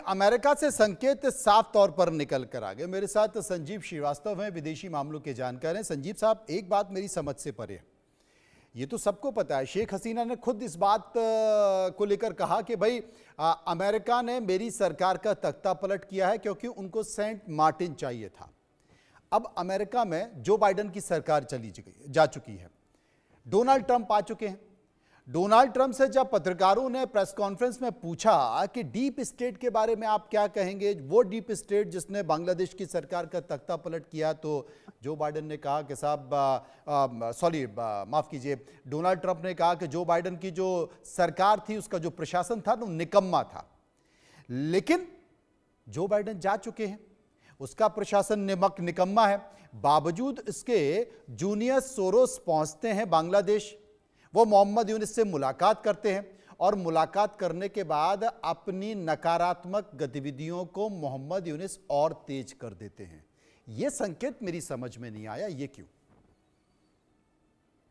America से संकेत साफ तौर पर निकल कर आ गए। मेरे साथ संजीव श्रीवास्तव हैं, विदेशी मामलों के जानकार हैं। संजीव साहब, एक बात मेरी समझ से परे है, ये तो सबको पता है, शेख हसीना ने खुद इस बात को लेकर कहा कि भाई अमेरिका ने मेरी सरकार का तख्ता पलट किया है क्योंकि उनको सेंट मार्टिन चाहिए था। अब अमेरिका में जो बाइडेन की सरकार जा चुकी है, डोनाल्ड ट्रंप आ चुके हैं। डोनाल्ड ट्रंप से जब पत्रकारों ने प्रेस कॉन्फ्रेंस में पूछा कि डीप स्टेट के बारे में आप क्या कहेंगे, वो डीप स्टेट जिसने बांग्लादेश की सरकार का तख्ता पलट किया, तो जो बाइडेन ने कहा कि माफ कीजिए, डोनाल्ड ट्रंप ने कहा कि जो बाइडेन की जो सरकार थी उसका जो प्रशासन था वो निकम्मा था। लेकिन जो बाइडेन जा चुके हैं उसका प्रशासन निकम्मा है। बावजूद इसके जूनियर सोरोस पहुंचते हैं बांग्लादेश, वो मोहम्मद यूनिस से मुलाकात करते हैं और मुलाकात करने के बाद अपनी नकारात्मक गतिविधियों को मोहम्मद यूनिस और तेज कर देते हैं। यह संकेत मेरी समझ में नहीं आया, ये क्यों?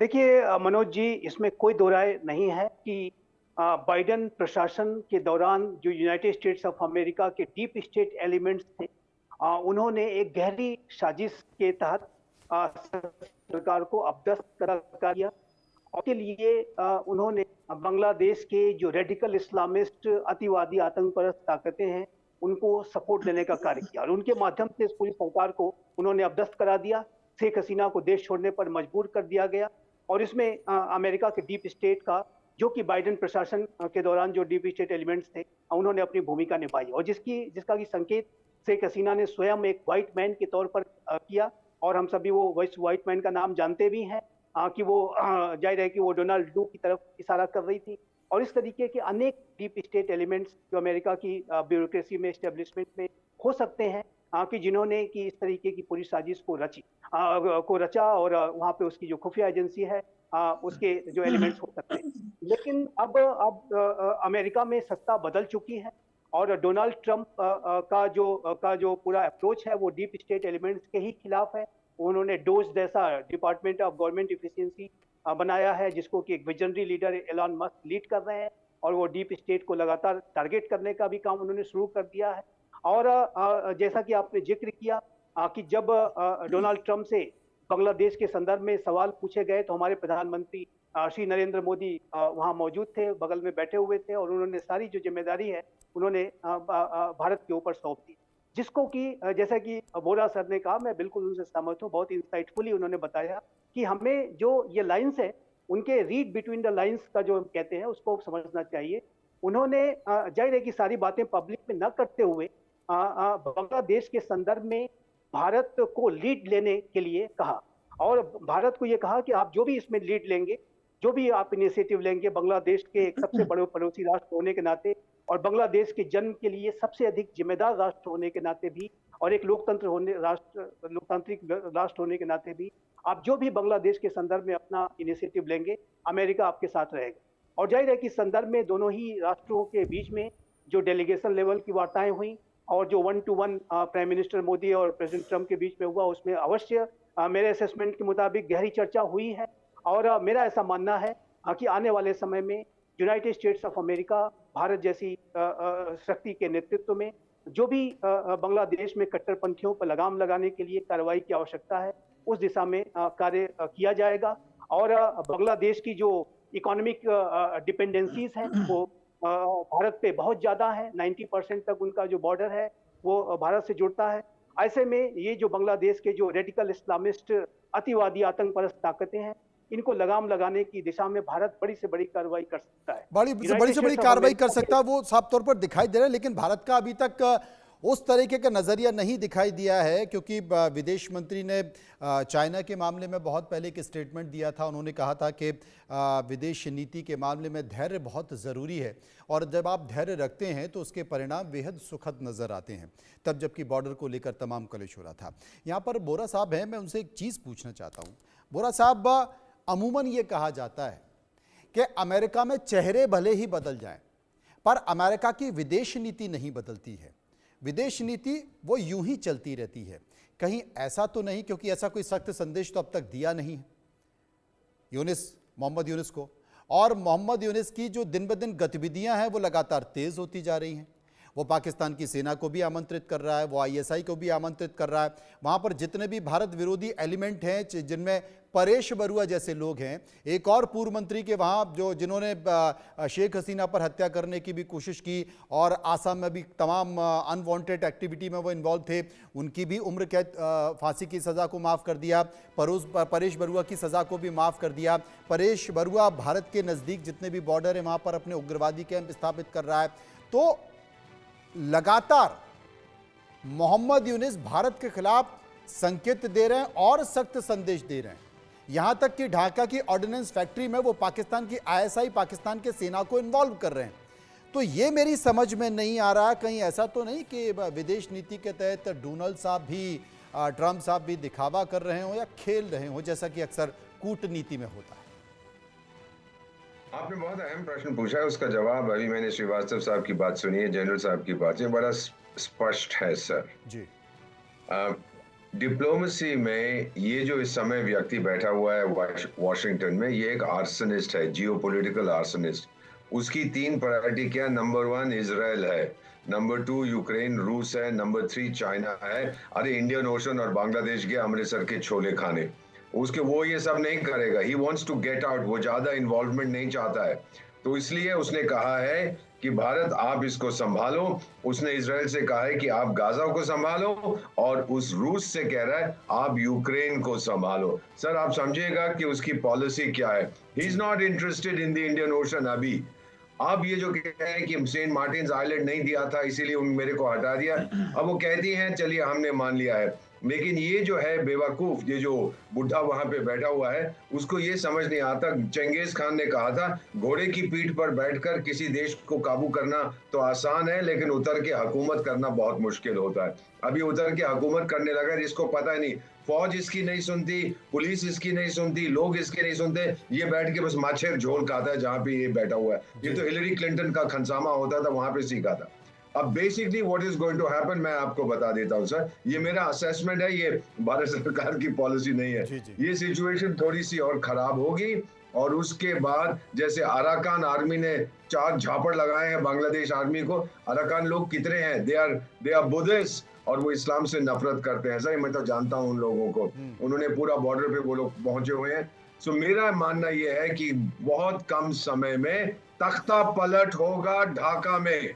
देखिए मनोज जी, इसमें कोई दो राय नहीं है कि बाइडेन प्रशासन के दौरान जो यूनाइटेड स्टेट्स ऑफ अमेरिका के डीप स्टेट एलिमेंट्स थे, उन्होंने एक गहरी साजिश के तहत सरकार को अपदस्थ कर दिया। और के लिए उन्होंने बांग्लादेश के जो रेडिकल इस्लामिस्ट अतिवादी आतंकवादी ताकतें हैं उनको सपोर्ट देने का कार्य किया और उनके माध्यम से इस पूरी सरकार को उन्होंने अपदस्थ करा दिया। शेख हसीना को देश छोड़ने पर मजबूर कर दिया गया और इसमें अमेरिका के डीप स्टेट का, जो कि बाइडेन प्रशासन के दौरान जो डीप स्टेट एलिमेंट्स थे, उन्होंने अपनी भूमिका निभाई और जिसका की संकेत शेख हसीना ने स्वयं एक व्हाइट मैन के तौर पर किया। और हम सभी वो व्हाइट मैन का नाम जानते भी हैं कि वो जाहिर है कि वो डोनाल्ड ट्रंप की तरफ इशारा कर रही थी। और इस तरीके के अनेक डीप स्टेट एलिमेंट्स जो अमेरिका की ब्यूरोक्रेसी में, एस्टेब्लिशमेंट में हो सकते हैं कि जिन्होंने कि इस तरीके की पूरी साजिश को रचा और वहाँ पे उसकी जो खुफिया एजेंसी है उसके जो एलिमेंट्स हो सकते हैं। लेकिन अब अमेरिका में सत्ता बदल चुकी है और डोनाल्ड ट्रंप का जो पूरा अप्रोच है वो डीप स्टेट एलिमेंट्स के ही खिलाफ है। उन्होंने डोज जैसा डिपार्टमेंट ऑफ गवर्नमेंट इफिशिएंसी बनाया है, जिसको कि एक visionary leader Elon Musk lead कर रहे हैं और वो डीप स्टेट को लगातार टारगेट करने का भी काम उन्होंने शुरू कर दिया है। और जैसा कि आपने जिक्र किया कि जब डोनाल्ड ट्रंप से बांग्लादेश के संदर्भ में सवाल पूछे गए तो हमारे प्रधानमंत्री श्री नरेंद्र मोदी वहां मौजूद थे, बगल में बैठे हुए थे और उन्होंने सारी जो जिम्मेदारी है उन्होंने भारत के ऊपर सौंप दी, जिसको कि जैसा कि बोरा सर ने कहा, मैं बिल्कुल उनसे सहमत हूँ। बहुत इंसाइटफुली उन्होंने बताया कि हमें जो ये लाइंस है उनके रीड बिटवीन द लाइंस का जो हम कहते हैं उसको समझना चाहिए। उन्होंने जाहिर है कि सारी बातें पब्लिक में न करते हुए बांग्लादेश के संदर्भ में भारत को लीड लेने के लिए कहा और भारत को ये कहा कि आप जो भी इसमें लीड लेंगे, जो भी आप इनिशिएटिव लेंगे, बांग्लादेश के एक सबसे बड़े पड़ोसी राष्ट्र होने के नाते और बांग्लादेश के जन्म के लिए सबसे अधिक जिम्मेदार राष्ट्र होने के नाते भी और एक लोकतांत्रिक राष्ट्र होने के नाते भी आप जो भी बांग्लादेश के संदर्भ में अपना इनिशिएटिव लेंगे, अमेरिका आपके साथ रहेगा। और जाहिर है कि संदर्भ में दोनों ही राष्ट्रों के बीच में जो डेलीगेशन लेवल की वार्ताएं हुई और जो 1-to-1 प्राइम मिनिस्टर मोदी और प्रेसिडेंट ट्रंप के बीच में हुआ, उसमें अवश्य मेरे असेसमेंट के मुताबिक गहरी चर्चा हुई है। और मेरा ऐसा मानना है कि आने वाले समय में United states of America, Bharat जैसी शक्ति के नेतृत्व में जो भी बांग्लादेश में कट्टरपंथियों पर लगाम लगाने के लिए कार्रवाई की आवश्यकता है, उस दिशा में कार्य किया जाएगा। और बांग्लादेश की जो इकोनॉमिक डिपेंडेंसीज हैं वो भारत पे बहुत ज़्यादा है। 90% तक उनका जो बॉर्डर है वो भारत से जुड़ता है। ऐसे में ये जो बांग्लादेश के जो रेडिकल इस्लामिस्ट अतिवादी आतंकवादी ताकतें हैं, इनको लगाम लगाने की दिशा में भारत बड़ी से बड़ी कार्रवाई कर सकता है, बड़ी से बड़ी कार्रवाई कर सकता है, वो साफ तौर पर दिखाई दे रहा है। लेकिन भारत का अभी तक उस तरीके का नजरिया नहीं दिखाई दिया है, क्योंकि विदेश मंत्री ने चाइना के मामले में बहुत पहले एक स्टेटमेंट दिया था। उन्होंने कहा था कि विदेश नीति के मामले में धैर्य बहुत ज़रूरी है और जब आप धैर्य रखते हैं तो उसके परिणाम बेहद सुखद नज़र आते हैं। तब जबकि बॉर्डर को लेकर तमाम कलेश हो रहा था। यहाँ पर बोरा साहब हैं, मैं उनसे एक चीज़ पूछना चाहता हूँ। बोरा साहब, अमूमन ये कहा जाता है कि अमेरिका में चेहरे भले ही बदल जाएं पर अमेरिका की विदेश नीति नहीं बदलती है। विदेश नीति वो यूं ही चलती रहती है। कहीं ऐसा तो नहीं, क्योंकि ऐसा कोई सख्त संदेश तो अब तक दिया नहीं है मोहम्मद यूनिस को, और मोहम्मद यूनिस की जो दिन ब दिन गतिविधियां हैं वो लगातार तेज होती जा रही हैं। वो पाकिस्तान की सेना को भी आमंत्रित कर रहा है, वो आईएसआई को भी आमंत्रित कर रहा है। वहाँ पर जितने भी भारत विरोधी एलिमेंट हैं, जिनमें परेश बरुआ जैसे लोग हैं, एक और पूर्व मंत्री के वहाँ जिन्होंने शेख हसीना पर हत्या करने की भी कोशिश की और आसाम में भी तमाम अनवांटेड एक्टिविटी में वो इन्वॉल्व थे, उनकी भी उम्र कैद फांसी की सज़ा को माफ़ कर दिया। परेश बरुआ की सज़ा को भी माफ़ कर दिया। परेश बरुआ भारत के नज़दीक जितने भी बॉर्डर हैं वहाँ पर अपने उग्रवादी कैंप स्थापित कर रहा है। तो लगातार मोहम्मद यूनिस भारत के खिलाफ संकेत दे रहे हैं और सख्त संदेश दे रहे हैं। यहां तक कि ढाका की ऑर्डिनेंस फैक्ट्री में वो पाकिस्तान की आईएसआई, पाकिस्तान के सेना को इन्वॉल्व कर रहे हैं। तो ये मेरी समझ में नहीं आ रहा, कहीं ऐसा तो नहीं कि विदेश नीति के तहत डोनाल्ड साहब भी, ट्रंप साहब भी दिखावा कर रहे हो या खेल रहे हो, जैसा कि अक्सर कूटनीति में होता है। आपने बहुत अहम प्रश्न पूछा है, उसका जवाब अभी मैंने श्रीवास्तव साहब की बात सुनी है, जनरल साहब की बात, ये बड़ा स्पष्ट है सर जी। डिप्लोमेसी में ये जो इस समय व्यक्ति बैठा हुआ है वॉशिंगटन में, ये एक आर्सनिस्ट है, जियोपॉलिटिकल आर्सनिस्ट। उसकी 3 प्रायोरिटी क्या? नंबर 1 इजराइल है, नंबर 2 यूक्रेन रूस है, नंबर 3 चाइना है। अरे इंडियन ओशन और बांग्लादेश के अमृतसर के छोले खाने, उसके वो ये सब नहीं करेगा। He wants to get out, वो ज्यादा इन्वॉल्वमेंट नहीं चाहता है। तो इसलिए उसने कहा है कि भारत आप इसको संभालो। उसने इजराइल से कहा है कि आप गाजा को संभालो, और उस रूस से कह रहा है आप यूक्रेन को संभालो। सर आप समझिएगा कि उसकी पॉलिसी क्या है। He is not interested in the Indian ocean अभी। अब ये जो कह रहे हैं कि सेंट मार्टिन आइलैंड नहीं दिया था इसीलिए मेरे को हटा दिया, अब वो कहती हैं चलिए हमने मान लिया है। लेकिन ये जो है बेवकूफ, ये जो बुढ़ा वहां पे बैठा हुआ है, उसको ये समझ नहीं आता। चंगेज खान ने कहा था घोड़े की पीठ पर बैठकर किसी देश को काबू करना तो आसान है, लेकिन उतर के हुकूमत करना बहुत मुश्किल होता है। अभी उतर के हुकूमत करने लगा जिसको पता नहीं, फौज इसकी नहीं सुनती, पुलिस इसकी नहीं सुनती, लोग इसके नहीं सुनते, ये बैठ के बस माछेर झोल खाता है जहां पे ये बैठा हुआ है। ये तो हिलरी क्लिंटन का खनसामा होता था, वहां पे सीखा था। अब basically what is going to happen मैं आपको बता देता हूं सर, ये मेरा असेसमेंट है, ये भारत सरकार की पॉलिसी नहीं है। ये सिचुएशन थोड़ी सी और खराब होगी, और उसके बाद जैसे अराकान आर्मी ने 4 झापड़ लगाए हैं बांग्लादेश आर्मी को। अराकान लोग कितने हैं? दे आर बुद्धिस्ट, और वो इस्लाम से नफरत करते हैं। सर मैं तो जानता हूं उन लोगों को, उन्होंने पूरा बॉर्डर पे वो लोग पहुंचे हुए हैं। सो मेरा मानना ये है कि बहुत कम समय में तख्ता पलट होगा ढाका में।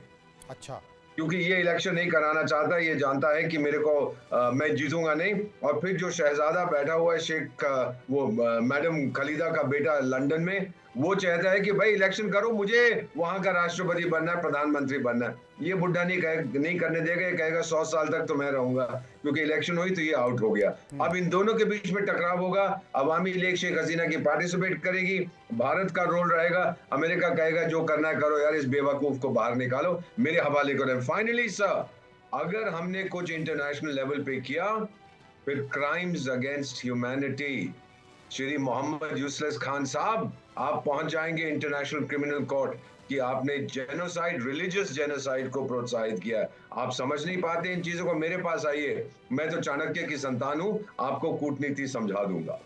अच्छा, क्योंकि ये इलेक्शन नहीं कराना चाहता, ये जानता है कि मेरे को मैं जीतूंगा नहीं। और फिर जो शहजादा बैठा हुआ है शेख, वो मैडम खलीदा का बेटा लंदन में, वो चाहता है कि भाई इलेक्शन करो, मुझे वहां का राष्ट्रपति बनना है, प्रधानमंत्री बनना है। ये बुढ़ा नहीं करने देगा, ये कहेगा 100 साल तक तो मैं रहूंगा, क्योंकि इलेक्शन हुई तो ये आउट हो गया। अब इन दोनों के बीच में टकराव होगा। अवामी लीग शेख हसीना की पार्टिसिपेट करेगी, भारत का रोल रहेगा, अमेरिका कहेगा जो करना है करो यार, इस बेवकूफ को बाहर निकालो, मेरे हवाले करो। फाइनली सर, अगर हमने कुछ इंटरनेशनल लेवल पे किया, फिर crimes against humanity, Shri Mohammad Yusuf Khan साहब, आप पहुंच जाएंगे इंटरनेशनल क्रिमिनल कोर्ट कि आपने जेनोसाइड, रिलीजियस जेनोसाइड को प्रोत्साहित किया। आप समझ नहीं पाते इन चीजों को, मेरे पास आइए, मैं तो चाणक्य की संतान हूं, आपको कूटनीति समझा दूंगा।